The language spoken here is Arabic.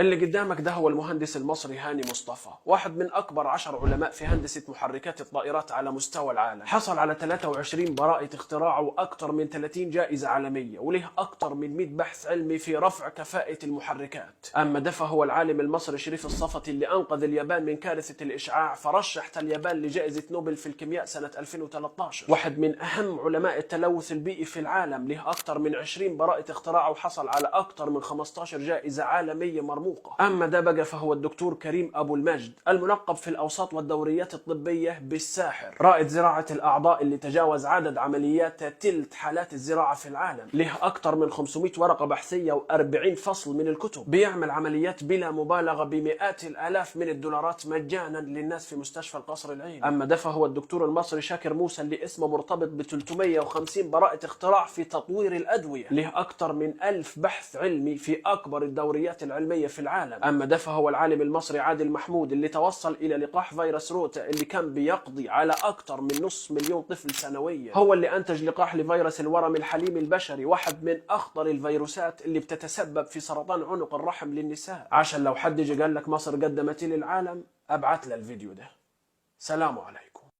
اللي قدامك ده هو المهندس المصري هاني مصطفى، واحد من أكبر 10 علماء في هندسة محركات الطائرات على مستوى العالم. حصل على 23 براءة اختراع وأكثر من 30 جائزة عالمية، وله أكثر من 100 بحث علمي في رفع كفاءة المحركات. أما ده فهو العالم المصري شريف الصفتي اللي أنقذ اليابان من كارثة الإشعاع، فرشحت اليابان لجائزة نوبل في الكيمياء سنة 2013. واحد من أهم علماء التلوث البيئي في العالم، له أكثر من 20 براءة اختراع وحصل على أكثر من 15 جائزة عالمية مرموقة. أما ده بقى فهو الدكتور كريم أبو المجد، الملقب في الأوساط والدوريات الطبية بالساحر، رائد زراعة الأعضاء اللي تجاوز عدد عمليات تلت حالات الزراعة في العالم، له أكثر من 500 ورقة بحثية و40 فصل من الكتب، بيعمل عمليات بلا مبالغة بمئات الآلاف من الدولارات مجانا للناس في مستشفى القصر العيني. أما ده فهو الدكتور المصري شاكر موسى، اللي اسمه مرتبط ب 350 براءة اختراع في تطوير الأدوية، له أكثر من 1000 بحث علمي في أكبر الدوريات العلمية في العالم. أما ده فهو العالم المصري عادل محمود، اللي توصل إلى لقاح فيروس روتا اللي كان بيقضي على أكثر من نص مليون طفل سنويا. هو اللي أنتج لقاح لفيروس الورم الحليم البشري، واحد من أخطر الفيروسات اللي بتتسبب في سرطان عنق الرحم للنساء. عشان لو حد يجي قال لك مصر قدمت للعالم، أبعت له الفيديو ده. سلام عليكم.